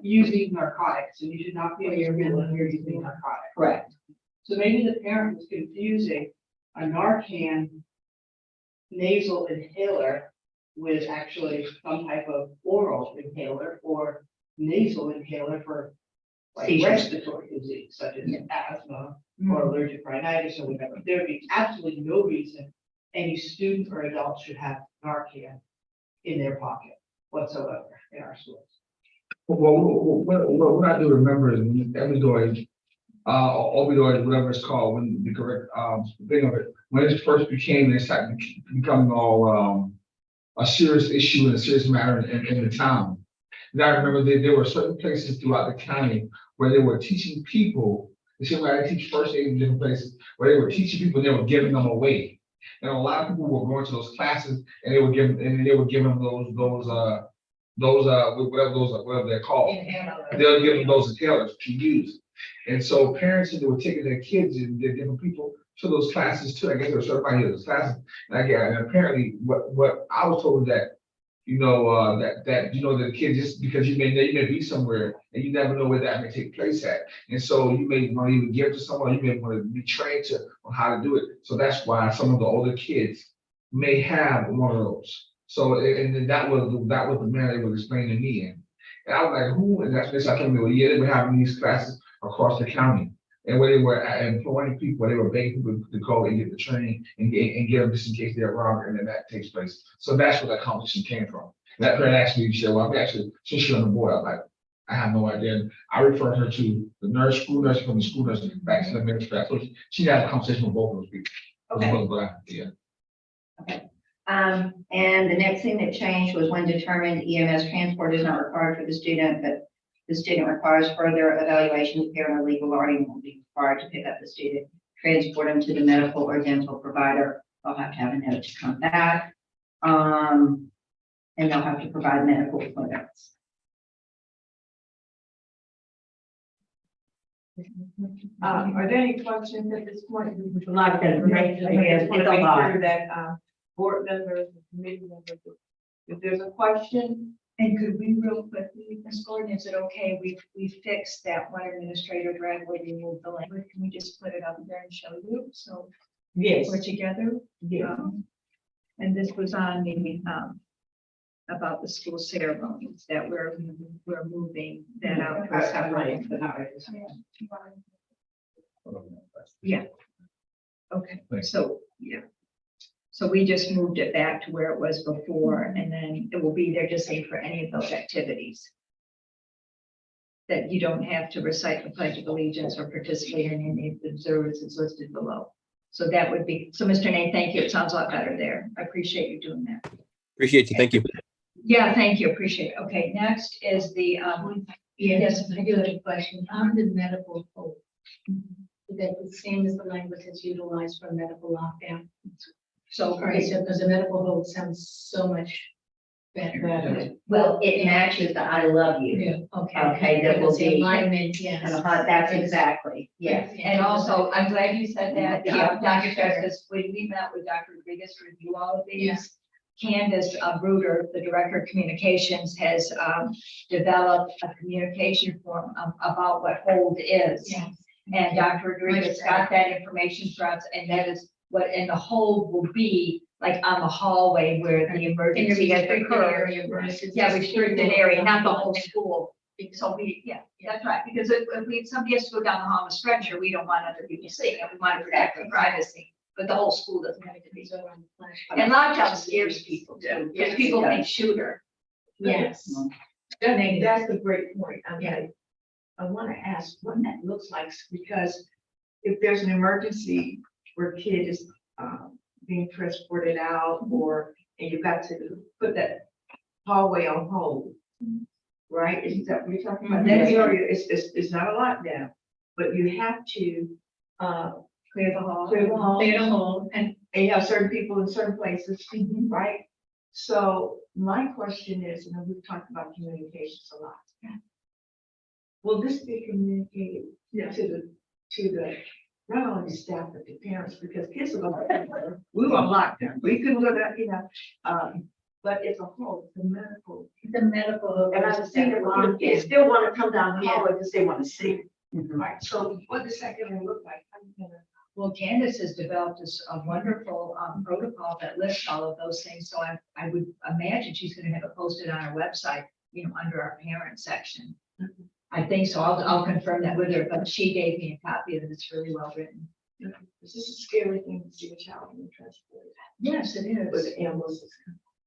using narcotics, and you should not be in your school if you're using narcotics. Correct. So maybe the parent was confusing a Narcan nasal inhaler with actually some type of oral inhaler or nasal inhaler for like Seizures. respiratory disease, such as asthma or allergic rhinitis or whatever. There would be absolutely no reason any student or adult should have Narcan in their pocket whatsoever in our schools. Well, what I do remember is when opioid, whatever it's called, when the correct thing of it, when it first became, it started becoming all a serious issue and a serious matter in the town. And I remember there were certain places throughout the county where they were teaching people, the same way I teach first aid in different places, where they were teaching people and they were giving them away. And a lot of people were going to those classes and they were giving whatever they're called. They'll give them those inhalers to use. And so parents they were taking their kids and they're giving people to those classes too. I guess they were certified to those classes. And apparently what I was told that, that the kid, just because you may be somewhere and you never know where that may take place at. And so you may want to even give to someone, you may want to be trained on how to do it. So that's why some of the older kids may have one of those. So, and that was the man they was explaining to me. And I was like, who? And that's when I told me, well, yeah, they were having these classes across the county. And where they were employing people, they were begging people to go and get the training and get them just in case they're robbed, and then that takes place. So that's where that competition came from. That parent asked me, she said, well, I'm actually, since she's on the board, I'm like, I have no idea. And I referred her to the nurse, school nurse, from the school nurse back to the administrator. So she had a conversation with both of those people. Okay. Yeah. And the next thing that changed was when determined EMS transport is not required for the student, but the student requires further evaluation, the parent or legal guardian will be required to pick up the student, transport them to the medical or dental provider. They'll have to have a note to come back. And they'll have to provide medical appointments. Are there any questions at this point? A lot of information. I just want It's to a make lot. sure that, board members and committee members, if there's a question, And could we real quickly, Ms. Gordon, is it okay? We fixed that one administrator driveway, remove the language. Can we just put it up there and show you? So yes, we're together. yes. And this was on the, about the school ceremonies that we're moving that out. for separate. Yeah. Okay, Thanks. so, yeah. So we just moved it back to where it was before, and then it will be there to say for any of those activities. That you don't have to recite the Pledge of Allegiance or participate in any of the observances listed below. So that would be, so Mr. Nate, thank you. It sounds a lot better there. I appreciate you doing that. Appreciate you. Thank you. Yeah, thank you. Appreciate it. Okay, next is the, Yes, I do have a question. On the medical code, is that the same as the language that's utilized for medical lockdown? so, Okay, so because the medical code sounds so much better. Well, it matches the I love you. Yeah, okay. Okay, that will Because the be- alignment, yes. That's exactly, yes. and also, I'm glad you said that. Yeah. Dr. says, when we met with Dr. Rodriguez to review all of these, Candace Bruder, the Director of Communications, has developed a communication form about what hold is. Yes. And Dr. Rodriguez got that information for us, and that is what, and the hold will be like on the hallway where the emergency has occurred. Yeah, restricted area, not the whole school. So we, yeah, that's right, because if somebody has to go down the hall in a stretcher, we don't want other people seeing it, we want to protect their privacy, but the whole school doesn't have to be. And lockdown scares people too, because people think shooter. Yes. That's a great point. I want to ask what that looks like, because if there's an emergency where a kid is being transported out, or, and you've got to put that hallway on hold, right? Is that what you're talking about? That area is not a lockdown, but you have to Clear the hall. clear the hall. Clear the hall, And you have certain people in certain places, right? So my question is, and we've talked about communications a lot. Will this be communicated to the, not only staff, but the parents, because kids are going, we were on lockdown, we couldn't go down, but it's a whole, the medical. the medical. And I've seen it, kids still want to come down the hallway because they want to see, right? So what does that gonna look like? How you gonna- Well, Candace has developed a wonderful protocol that lists all of those things, so I would imagine she's gonna have it posted on our website, under our parent section. I think so, I'll confirm that with her, but she gave me a copy of it, it's really well written. This is a scary thing to see a child being transported Yes, it with is. ambulances.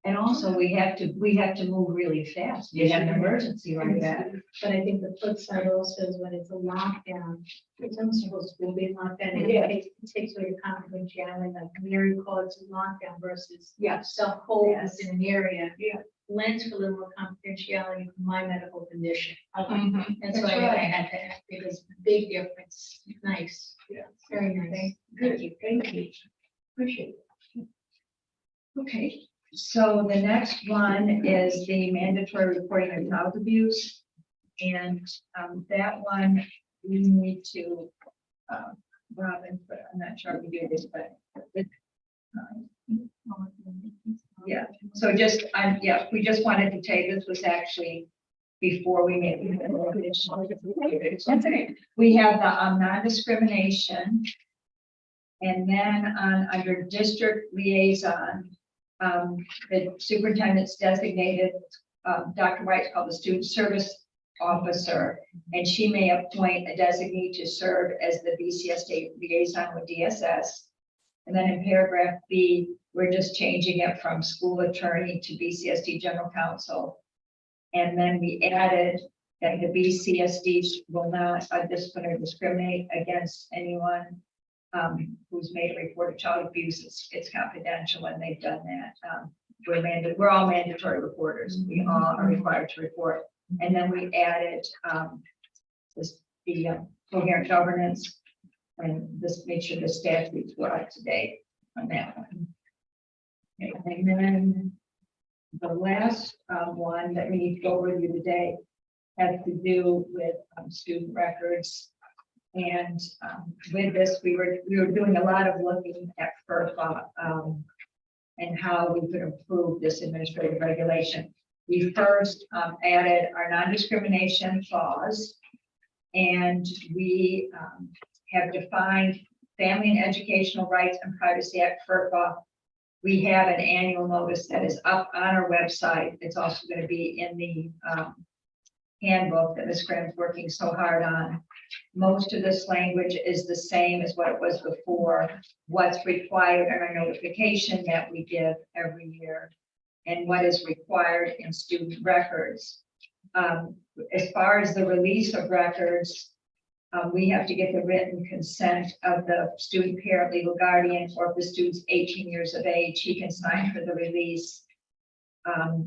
And also, we have to move really fast, we have an emergency like that. But I think the flip side also is when it's a lockdown, it's almost supposed to be lockdown, and Yeah. it takes away your confidentiality, like Mary calls it lockdown versus Yeah. self-hold Yes. in an area. Yeah. Lends for a little more confidentiality for my medical condition. Mhm. That's why I had to ask, because big difference, nice. Yeah. Very nice. Good, thank you. Appreciate it. Okay, so the next one is the mandatory reporting of child abuse. And that one, we need to, Robin, but I'm not sure we do this, but. Yeah, so just, we just wanted to tell you, this was actually before we made. That's okay. We have the non-discrimination. And then under district liaison, the superintendent's designated, Dr. White's called the student service officer, and she may appoint a designee to serve as the BCSD liaison with DSS. And then in paragraph B, we're just changing it from school attorney to BCSD general counsel. And then we added that the BCSD will not disciplinary discriminate against anyone who's made a report of child abuse. It's confidential when they've done that. We're all mandatory reporters. We all are required to report. And then we added the coherent governance, and this made sure the statutes were up to date on that one. Okay, and then the last one that we need to go over with you today has to do with student records. And with this, we were doing a lot of looking at FERPA and how we could improve this administrative regulation. We first added our non-discrimination clause, and we have defined Family and Educational Rights and Privacy Act, FERPA. We have an annual notice that is up on our website. It's also going to be in the handbook that Ms. Graham's working so hard on. Most of this language is the same as what it was before. What's required in our notification that we give every year, and what is required in student records. As far as the release of records, we have to get the written consent of the student parent, legal guardian, or if the student's 18 years of age, he can sign for the release.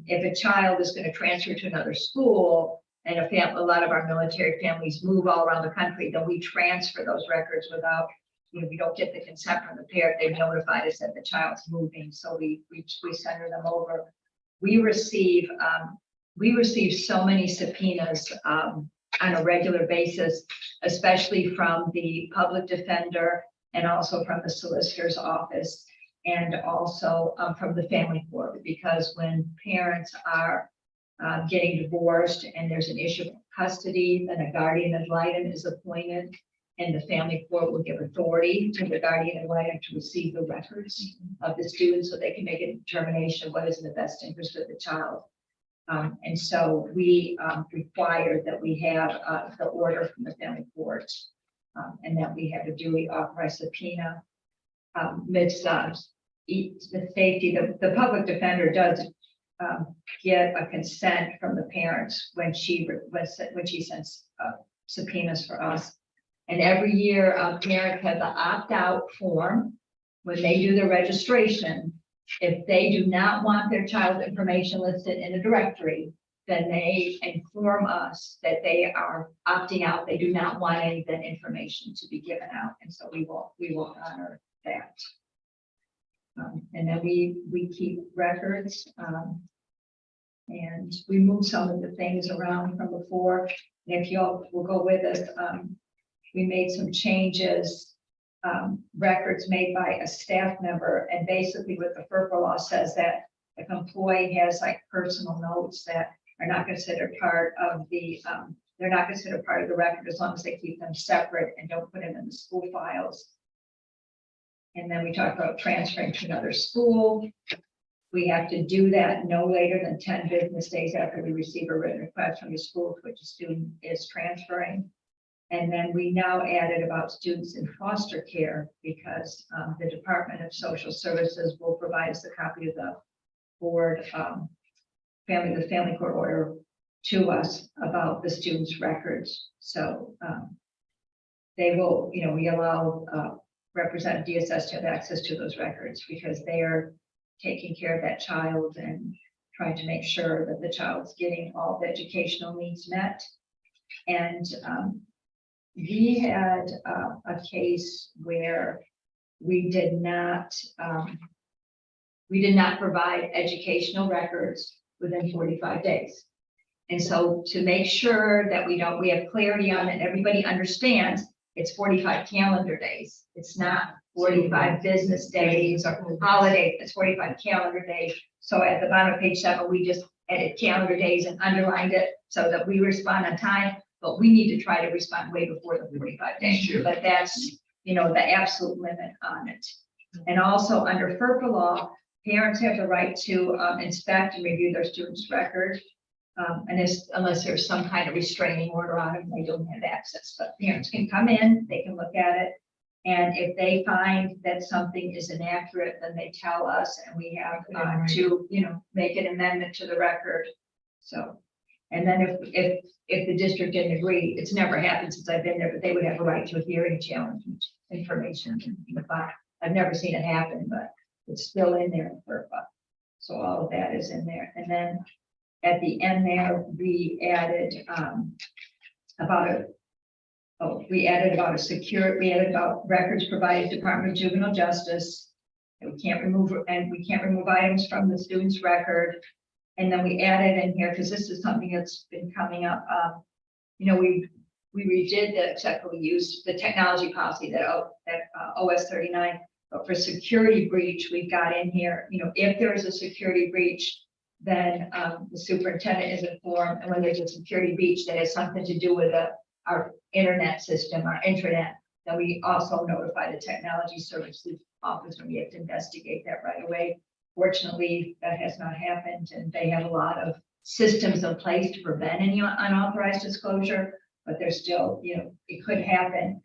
If a child is going to transfer to another school, and a lot of our military families move all around the country, then we transfer those records without, we don't get the consent from the parent. They've notified us that the child's moving, so we send them over. We receive so many subpoenas on a regular basis, especially from the public defender and also from the solicitor's office, and also from the family court, because when parents are getting divorced and there's an issue of custody, then a guardian ad litem is appointed, and the family court will give authority to the guardian ad litem to receive the records of the student so they can make a determination of what is in the best interest of the child. And so we require that we have the order from the family court, and that we have a duly authorized subpoena. The safety, the public defender does get a consent from the parents when she sends subpoenas for us. And every year, parents have the opt-out form when they do their registration. If they do not want their child's information listed in a directory, then they inform us that they are opting out. They do not want any of that information to be given out, and so we will honor that. And then we keep records, and we move some of the things around from before. And if y'all will go with us, we made some changes, records made by a staff member, and basically what the FERPA law says that if an employee has like personal notes that are not considered part of the, they're not considered part of the record as long as they keep them separate and don't put them in the school files. And then we talk about transferring to another school. We have to do that no later than 10 business days after we receive a written request from the school to which a student is transferring. And then we now added about students in foster care, because the Department of Social Services will provide us a copy of the board the family court order to us about the students' records. So they will, we allow Representative DSS to have access to those records because they are taking care of that child and trying to make sure that the child's getting all the educational needs met. And we had a case where we did not provide educational records within 45 days. And so to make sure that we have clarity on it, everybody understands it's 45 calendar days. It's not 45 business days or holidays. It's 45 calendar days. So at the bottom of page 7, we just added calendar days and underlined it so that we respond on time, but we need to try to respond way before the 45 days. Sure. But that's, the absolute limit on it. And also under FERPA law, parents have the right to inspect and review their students' record. unless there's some kind of restraining order on them, they don't have access, but parents can come in, they can look at it. And if they find that something is inaccurate, then they tell us and we have to, make an amendment to the record. So, and then if the district didn't agree, it's never happened since I've been there, but they would have a right to a hearing challenge information in the file. I've never seen it happen, but it's still in there in FERPA. So all of that is in there. And then at the end there, we added about records provided to Department of Juvenile Justice. And we can't remove items from the student's record. And then we added in here, because this is something that's been coming up, we redid the acceptable use, the technology policy that OS 39, but for security breach, we've got in here, if there is a security breach, then the superintendent is informed, and when there's a security breach that has something to do with our internet system, our intranet, then we also notify the technology services office, and we have to investigate that right away. Fortunately, that has not happened, and they have a lot of systems in place to prevent any unauthorized disclosure, but there's still, it could happen.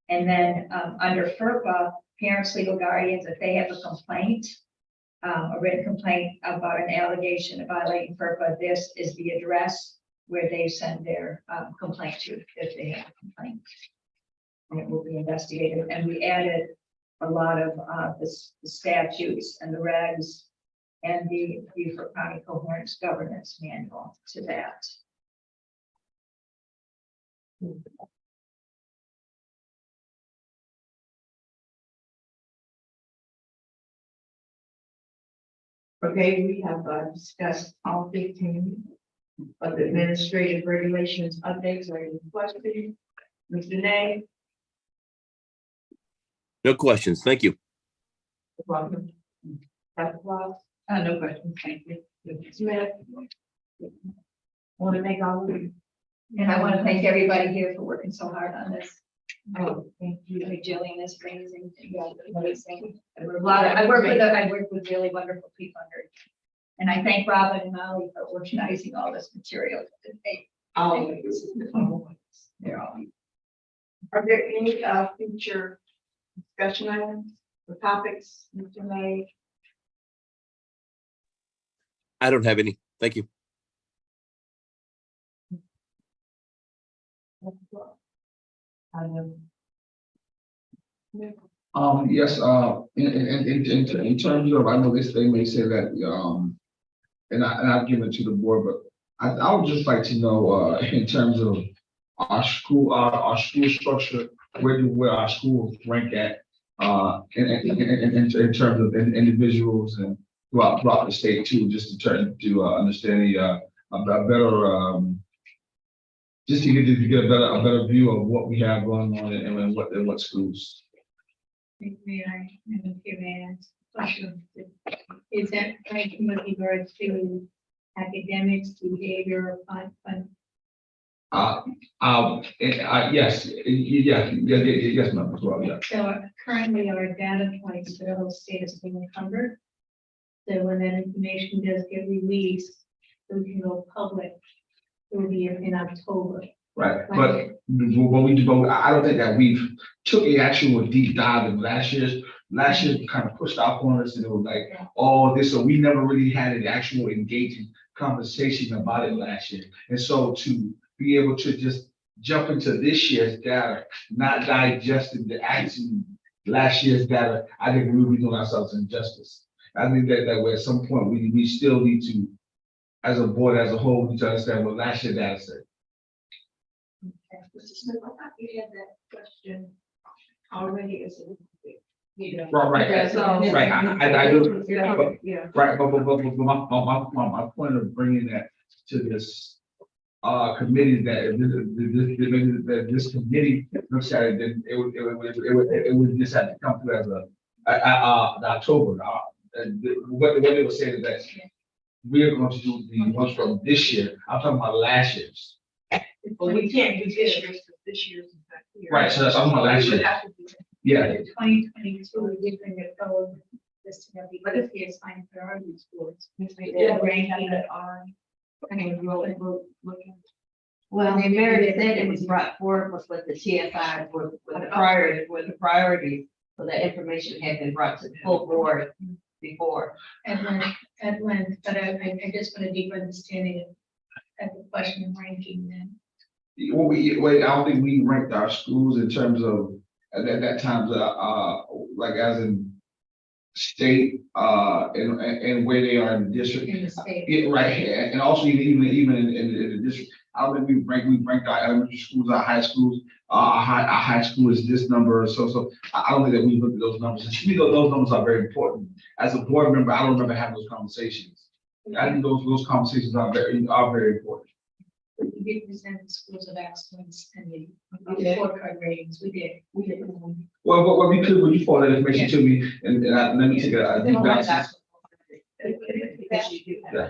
And then under FERPA, parents, legal guardians, if they have a complaint, a written complaint about an allegation of violating FERPA, this is the address where they send their complaint to if they have a complaint. And it will be investigated. And we added a lot of the statutes and the regs and the Beaufort County Coherence Governance Manual to that. Okay, we have discussed all 15 of the administrative regulations updates. Are any questions? Mr. Nay? No questions. Thank you. Welcome. Dr. Claus? No questions, thank you. Smith? Want to make all of you? And I want to thank everybody here for working so hard on this. Oh, thank you. Jillian is amazing. Amazing. I work with really wonderful people under it. And I thank Robin and Molly for organizing all this material. Always. They're all. Are there any future discussion items or topics, Mr. May? I don't have any. Thank you. Yes, in terms of, I know this, they may say that, and I've given it to the board, but I would just like to know, in terms of our school structure, where our schools rank at, in terms of individuals and throughout the state too, just to understand a better, just to get a better view of what we have going on and what schools. May I have a few minutes? Is that right with regards to academics, behavior, fun? Yes, ma'am, as well, yeah. So currently our data points for the whole state is being encumbered. So when that information does get released, so we can go public, it will be in October. Right, but I don't think that we've took an actual deep dive in last year's kind of pushed out on us, and it was like, oh, this, so we never really had an actual engaging conversation about it last year. And so to be able to just jump into this year's data, not digesting the actual last year's data, I think we would be doing ourselves injustice. I think that way at some point we still need to, as a board as a whole, need to understand what last year's data said. Mr. Smith, I thought you had that question already as a. Right. I do. Yeah. Right, but my point of bringing that to this committee, that this committee looks at it, then it would just have to come through as the October. What they were saying is that we are going to do the ones from this year. I'm talking about last year's. Well, we can't do this year's, because this year's is not here. Right, so that's I'm talking about last year. Yeah. 2022, we're giving it forward listing of the other assigned priority schools. Yeah, ranking that are. Well, Meredith said it was brought forward with the TSI with the priorities. So that information had been brought to the full board before. At length, but I just want a deeper understanding of the question of ranking then. Well, I don't think we ranked our schools in terms of, at that time, like as in state, and where they are in the district. In the state. Yeah, right, and also even in the district, I don't think we ranked our elementary schools, our high schools, our high school is this number, so I don't think that we looked at those numbers, and to me, those numbers are very important. As a board member, I don't remember having those conversations. I think those conversations are very important. We did present the schools of excellence and the report card ratings. We did. Well, what we could, when you forward that information to me, and let me take a deep dive. Yeah.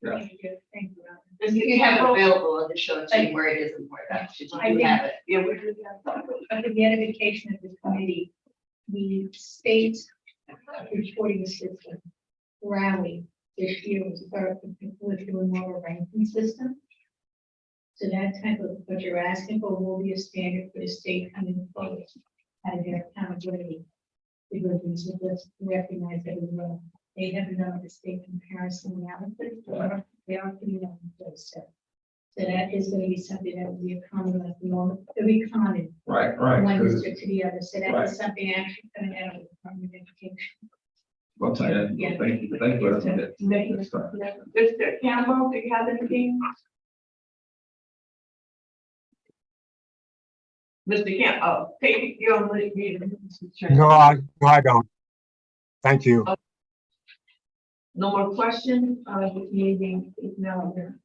Thank you. Thank you, Robin. If you have it available, I'll just show it to you where it is important. Should I you did. have it? Yeah, we do have. Under the edification of the committee, the state reporting system rally this year was start with doing more ranking system. So that type of, what you're asking for will be a standard for the state coming forward out of their accountability. Because we should just recognize that we will. They have done the state comparison analysis, or they are putting on those steps. So that is going to be something that will be a common, like the normal, it'll be common Right, from one 'cause- district to the other. So that Right. is something actually coming out of the Department of Education. I'll tell you, Yeah. thank you, Mr. Campbell, do you have anything? Mr. Camp, take your own meeting. No, I don't. Thank you. No more questions, this meeting is now adjourned.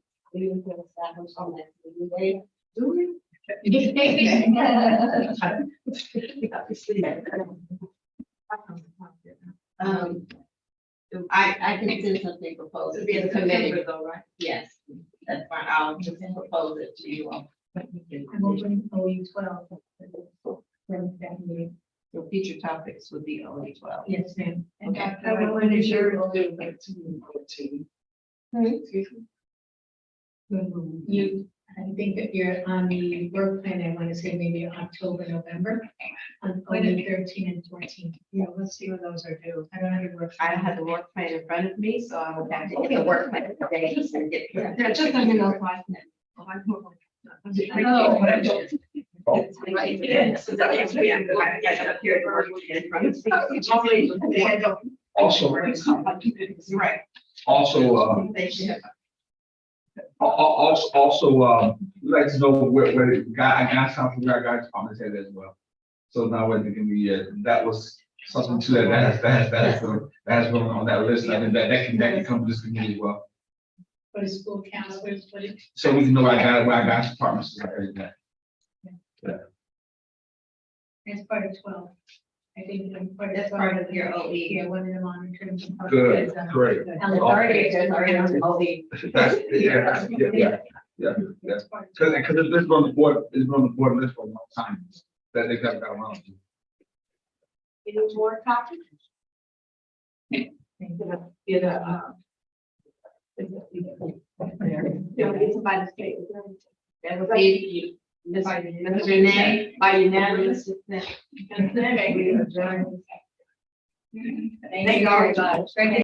I can send something proposed to the committee. though, right? Yes, that's fine. I'll just propose it to you all. I'm opening OU 12. From that meeting. So future topics would be only 12. Yes, ma'am. And Okay. Dr. When is your, you, I think that you're on the work plan, I want to say maybe October, November, on only 13 and 14. Yeah, let's see what those are due. I don't have your work. I don't have the work plan in front of me, so I would have to get the work plan today and get. Yeah, just let me know if I can. Also, Right. also, we'd like to know where the guys come from, our guys comments at as well. So now whether it can be, that was something to that has been on that list. I mean, that can come to this community as well. For the school counselors, for the. So we can know where our guys departments is at. As part of 12. I think That's part of your OE. Yeah, one of them on terms of. Good, great. And the target is already on the OE. That's, yeah. That's part of- Because it's been on the board, list for a long time, that they haven't got around to. Any more topics? Somebody say. That would be Mr. Renee, by unanimous consent. We adjourn. Thank you very much.